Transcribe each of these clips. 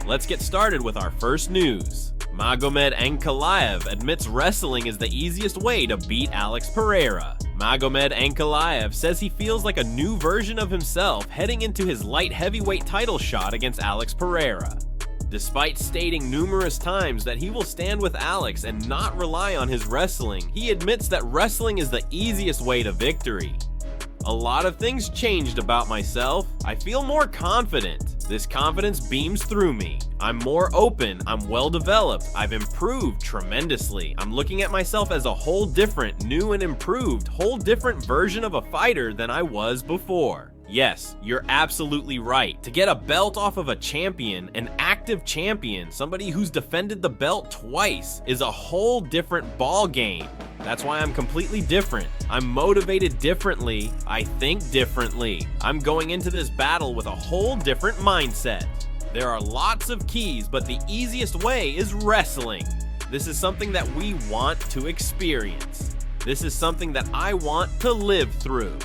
Let's get started with our first news. Magomed Ankalaev admits wrestling is the easiest way to beat Alex Pereira. Magomed Ankalaev says he feels like a new version of himself heading into his light heavyweight title shot against Alex Pereira. Despite stating numerous times that he will stand with Alex and not rely on his wrestling, he admits that wrestling is the easiest way to victory. A lot of things changed about myself. I feel more confident. This confidence beams through me. I'm more open, I'm well developed, I've improved tremendously. I'm looking at myself as a whole different, new and improved, whole different version of a fighter than I was before. Yes, you're absolutely right. To get a belt off of a champion, an active champion, somebody who's defended the belt twice, is a whole different ball game. That's why I'm completely different. I'm motivated differently, I think differently. I'm going into this battle with a whole different mindset. There are lots of keys, but the easiest way is wrestling. This is something that we want to experience. This is something that I want to live through.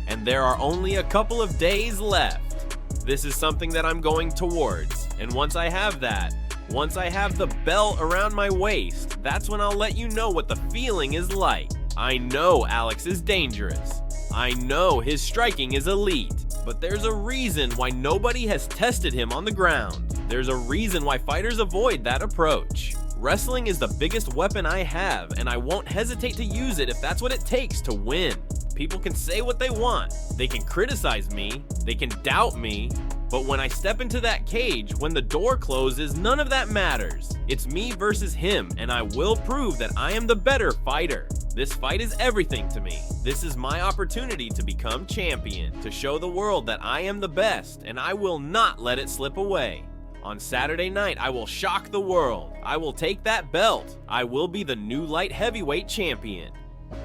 And there are only a couple of days left. This is something that I'm going towards. And once I have that, once I have the belt around my waist, that's when I'll let you know what the feeling is like. I know Alex is dangerous. I know his striking is elite. But there's a reason why nobody has tested him on the ground. There's a reason why fighters avoid that approach. Wrestling is the biggest weapon I have, and I won't hesitate to use it if that's what it takes to win. People can say what they want, they can criticize me, they can doubt me, but when I step into that cage, when the door closes, none of that matters. It's me versus him, and I will prove that I am the better fighter. This fight is everything to me. This is my opportunity to become champion, to show the world that I am the best, and I will not let it slip away. On Saturday night, I will shock the world. I will take that belt. I will be the new light heavyweight champion.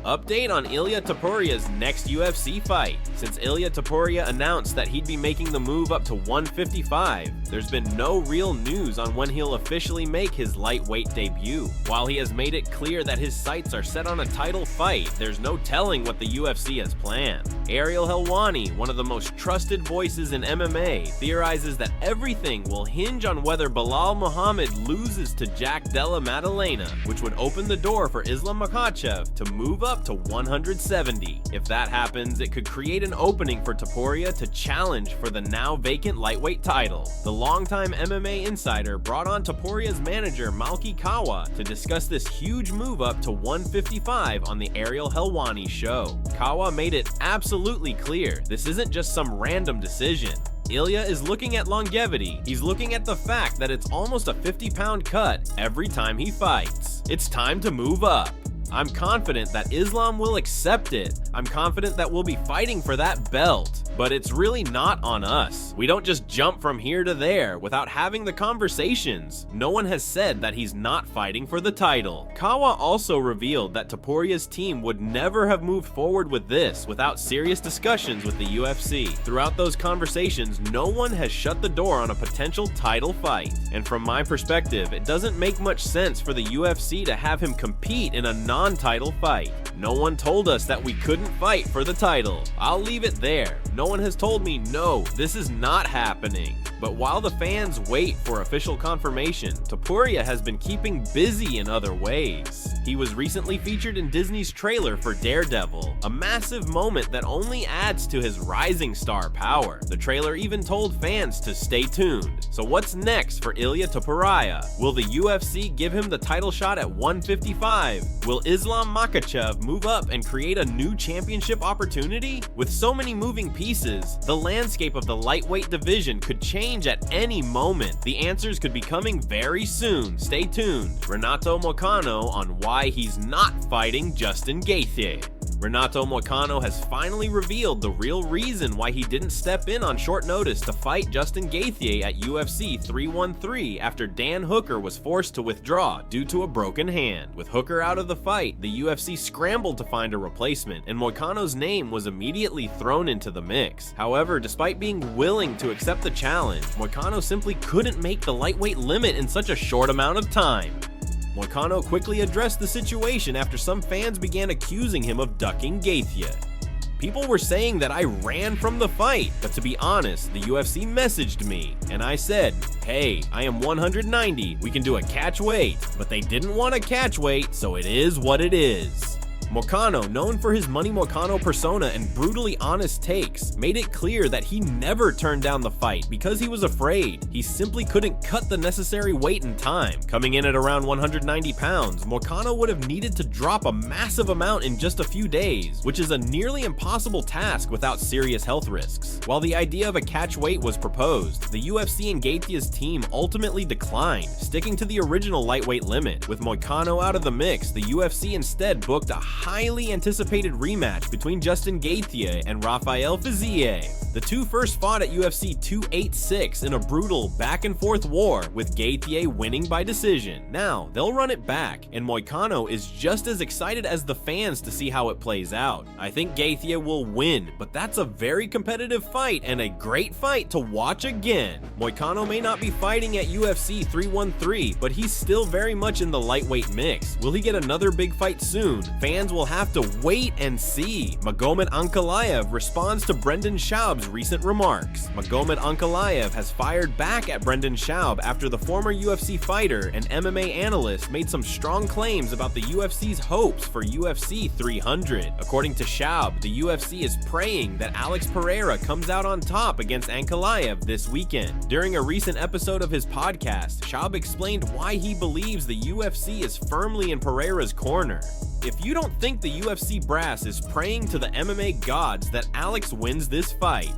Update on Ilia Topuria's next UFC fight. Since Ilia Topuria announced that he'd be making the move up to 155, there's been no real news on when he'll officially make his lightweight debut. While he has made it clear that his sights are set on a title fight, there's no telling what the UFC has planned. Ariel Helwani, one of the most trusted voices in MMA, theorizes that everything will hinge on whether Belal Muhammad loses to Jack Della Maddalena, which would open the door for Islam Makhachev to move up to 170. If that happens, it could create an opening for Topuria to challenge for the now vacant lightweight title. The longtime MMA insider brought on Topuria's manager Malki Kawa to discuss this huge move up to 155 on the Ariel Helwani show. Kawa made it absolutely clear this isn't just some random decision. Ilia is looking at longevity. He's looking at the fact that it's almost a 50-pound cut every time he fights. It's time to move up. I'm confident that Islam will accept it. I'm confident that we'll be fighting for that belt. But it's really not on us. We don't just jump from here to there without having the conversations. No one has said that he's not fighting for the title. Kawa also revealed that Topuria's team would never have moved forward with this without serious discussions with the UFC. Throughout those conversations, no one has shut the door on a potential title fight. And from my perspective, it doesn't make much sense for the UFC to have him compete in a non-title fight. No one told us that we couldn't fight for the title. I'll leave it there. No one has told me, no, this is not happening. But while the fans wait for official confirmation, Topuria has been keeping busy in other ways. He was recently featured in Disney's trailer for Daredevil, a massive moment that only adds to his rising star power. The trailer even told fans to stay tuned. So what's next for Ilia Topuria? Will the UFC give him the title shot at 155? Will Islam Makhachev move up and create a new championship opportunity? With so many moving pieces, the landscape of the lightweight division could change at any moment. The answers could be coming very soon. Stay tuned. Renato Moicano on why he's not fighting Justin Gaethje. Renato Moicano has finally revealed the real reason why he didn't step in on short notice to fight Justin Gaethje at UFC 313 after Dan Hooker was forced to withdraw due to a broken hand. With Hooker out of the fight, the UFC scrambled to find a replacement, and Moicano's name was immediately thrown into the mix. However, despite being willing to accept the challenge, Moicano simply couldn't make the lightweight limit in such a short amount of time. Moicano quickly addressed the situation after some fans began accusing him of ducking Gaethje. People were saying that I ran from the fight, but to be honest, the UFC messaged me, and I said, hey, I am 190, we can do a catch weight, but they didn't want a catch weight, so it is what it is. Moicano, known for his Money Moicano persona and brutally honest takes, made it clear that he never turned down the fight because he was afraid. He simply couldn't cut the necessary weight and time. Coming in at around 190 pounds, Moicano would have needed to drop a massive amount in just a few days, which is a nearly impossible task without serious health risks. While the idea of a catch weight was proposed, the UFC and Gaethje's team ultimately declined, sticking to the original lightweight limit. With Moicano out of the mix, the UFC instead booked a highly anticipated rematch between Justin Gaethje and Rafael Fiziev. The two first fought at UFC 286 in a brutal back-and-forth war, with Gaethje winning by decision. Now, they'll run it back, and Moicano is just as excited as the fans to see how it plays out. I think Gaethje will win, but that's a very competitive fight and a great fight to watch again. Moicano may not be fighting at UFC 313, but he's still very much in the lightweight mix. Will he get another big fight soon? Fans will have to wait and see. Magomed Ankalaev responds to Brendan Schaub's recent remarks. Magomed Ankalaev has fired back at Brendan Schaub after the former UFC fighter and MMA analyst made some strong claims about the UFC's hopes for UFC 300. According to Schaub, the UFC is praying that Alex Pereira comes out on top against Ankalaev this weekend. During a recent episode of his podcast, Schaub explained why he believes the UFC is firmly in Pereira's corner. If you don't think the UFC brass is praying to the MMA gods that Alex wins this fight,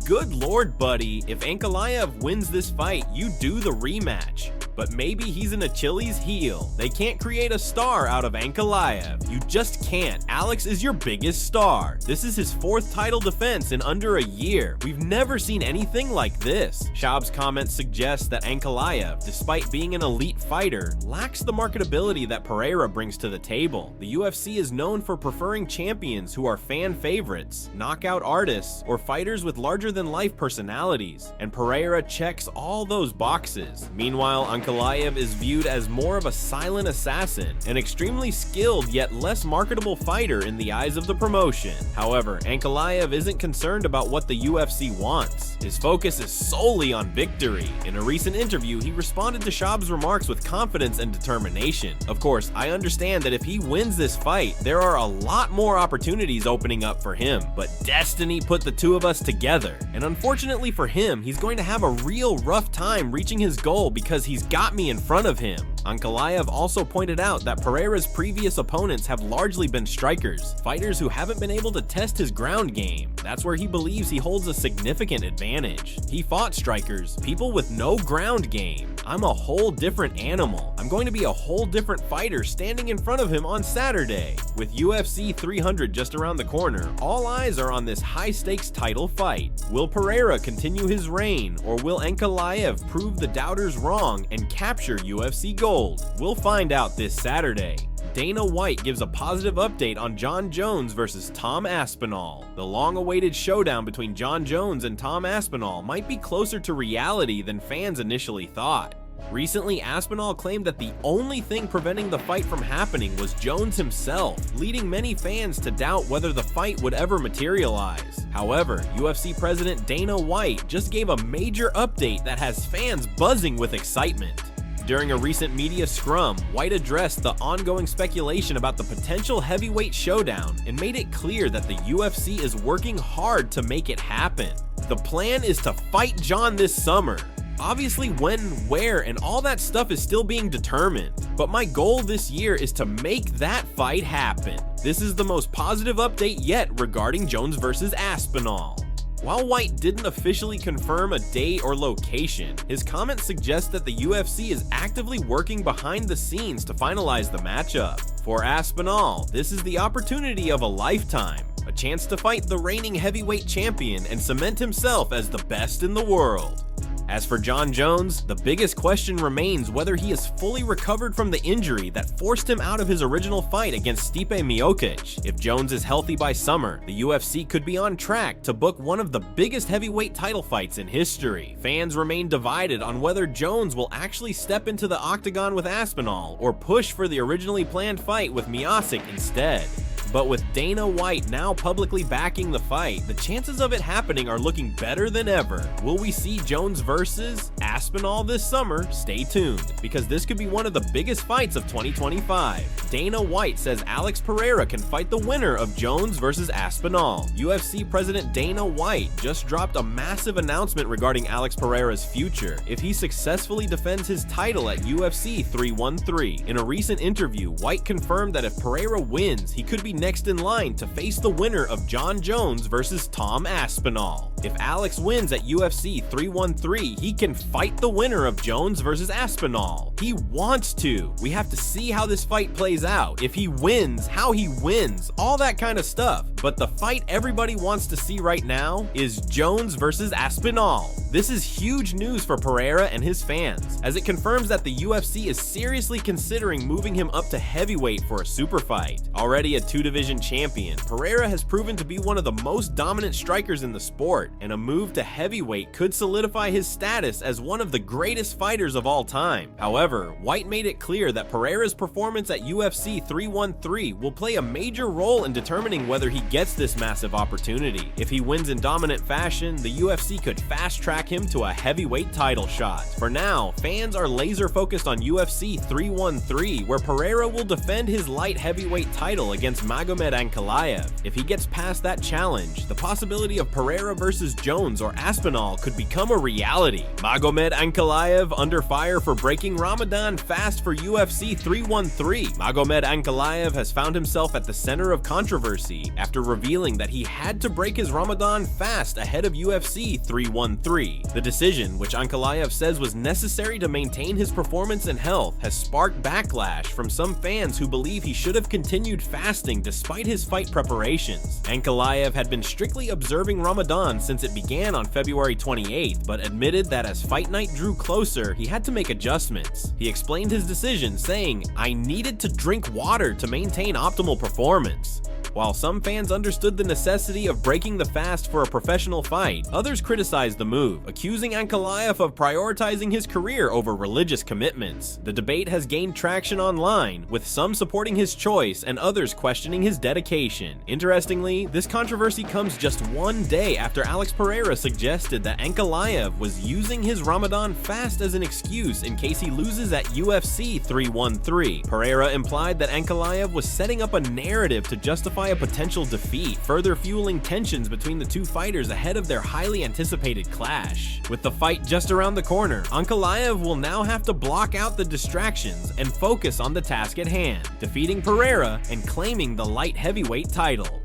good lord, buddy, if Ankalaev wins this fight, you do the rematch. But maybe he's an Achilles heel. They can't create a star out of Ankalaev. You just can't. Alex is your biggest star. This is his fourth title defense in under a year. We've never seen anything like this. Schaub's comments suggest that Ankalaev, despite being an elite fighter, lacks the marketability that Pereira brings to the table. The UFC is known for preferring champions who are fan favorites, knockout artists, or fighters with larger-than-life personalities, and Pereira checks all those boxes. Meanwhile, Ankalaev is viewed as more of a silent assassin, an extremely skilled yet less marketable fighter in the eyes of the promotion. However, Ankalaev isn't concerned about what the UFC wants. His focus is solely on victory. In a recent interview, he responded to Schaub's remarks with confidence and determination. Of course, I understand that if he wins this fight, there are a lot more opportunities opening up for him, but destiny put the two of us together. And unfortunately for him, he's going to have a real rough time reaching his goal because he's got me in front of him. Ankalaev also pointed out that Pereira's previous opponents have largely been strikers, fighters who haven't been able to test his ground game. That's where he believes he holds a significant advantage. He fought strikers, people with no ground game. I'm a whole different animal. I'm going to be a whole different fighter standing in front of him on Saturday. With UFC 300 just around the corner, all eyes are on this high-stakes title fight. Will Pereira continue his reign, or will Ankalaev prove the doubters wrong and capture UFC gold? We'll find out this Saturday. Dana White gives a positive update on Jon Jones versus Tom Aspinall. The long-awaited showdown between Jon Jones and Tom Aspinall might be closer to reality than fans initially thought. Recently, Aspinall claimed that the only thing preventing the fight from happening was Jones himself, leading many fans to doubt whether the fight would ever materialize. However, UFC President Dana White just gave a major update that has fans buzzing with excitement. During a recent media scrum, White addressed the ongoing speculation about the potential heavyweight showdown and made it clear that the UFC is working hard to make it happen. The plan is to fight Jon this summer. Obviously, when, where, and all that stuff is still being determined, but my goal this year is to make that fight happen. This is the most positive update yet regarding Jones versus Aspinall. While White didn't officially confirm a date or location, his comments suggest that the UFC is actively working behind the scenes to finalize the matchup. For Aspinall, this is the opportunity of a lifetime, a chance to fight the reigning heavyweight champion and cement himself as the best in the world. As for Jon Jones, the biggest question remains whether he is fully recovered from the injury that forced him out of his original fight against Stipe Miocic. If Jones is healthy by summer, the UFC could be on track to book one of the biggest heavyweight title fights in history. Fans remain divided on whether Jones will actually step into the octagon with Aspinall or push for the originally planned fight with Miocic instead. But with Dana White now publicly backing the fight, the chances of it happening are looking better than ever. Will we see Jones versus Aspinall this summer? Stay tuned, because this could be one of the biggest fights of 2025. Dana White says Alex Pereira can fight the winner of Jones versus Aspinall. UFC President Dana White just dropped a massive announcement regarding Alex Pereira's future if he successfully defends his title at UFC 313. In a recent interview, White confirmed that if Pereira wins, he could be next in line to face the winner of Jon Jones versus Tom Aspinall. If Alex wins at UFC 313, he can fight the winner of Jones versus Aspinall. He wants to. We have to see how this fight plays out. If he wins, how he wins, all that kind of stuff. But the fight everybody wants to see right now is Jones versus Aspinall. This is huge news for Pereira and his fans, as it confirms that the UFC is seriously considering moving him up to heavyweight for a super fight. Already a two-division champion, Pereira has proven to be one of the most dominant strikers in the sport, and a move to heavyweight could solidify his status as one of the greatest fighters of all time. However, White made it clear that Pereira's performance at UFC 313 will play a major role in determining whether he gets this massive opportunity. If he wins in dominant fashion, the UFC could fast-track him to a heavyweight title shot. For now, fans are laser focused on UFC 313, where Pereira will defend his light heavyweight title against Magomed Ankalaev. If he gets past that challenge, the possibility of Pereira versus Jones or Aspinall could become a reality. Magomed Ankalaev under fire for breaking Ramadan fast for UFC 313. Magomed Ankalaev has found himself at the center of controversy after revealing that he had to break his Ramadan fast ahead of UFC 313. The decision, which Ankalaev says was necessary to maintain his performance and health, has sparked backlash from some fans who believe he should have continued fasting despite his fight preparations. Ankalaev had been strictly observing Ramadan since it began on February 28th, but admitted that as fight night drew closer, he had to make adjustments. He explained his decision, saying, "I needed to drink water to maintain optimal performance." While some fans understood the necessity of breaking the fast for a professional fight, others criticized the move, accusing Ankalaev of prioritizing his career over religious commitments. The debate has gained traction online, with some supporting his choice and others questioning his dedication. Interestingly, this controversy comes just one day after Alex Pereira suggested that Ankalaev was using his Ramadan fast as an excuse in case he loses at UFC 313. Pereira implied that Ankalaev was setting up a narrative to justify a potential defeat, further fueling tensions between the two fighters ahead of their highly anticipated clash. With the fight just around the corner, Ankalaev will now have to block out the distractions and focus on the task at hand, defeating Pereira and claiming the light heavyweight title.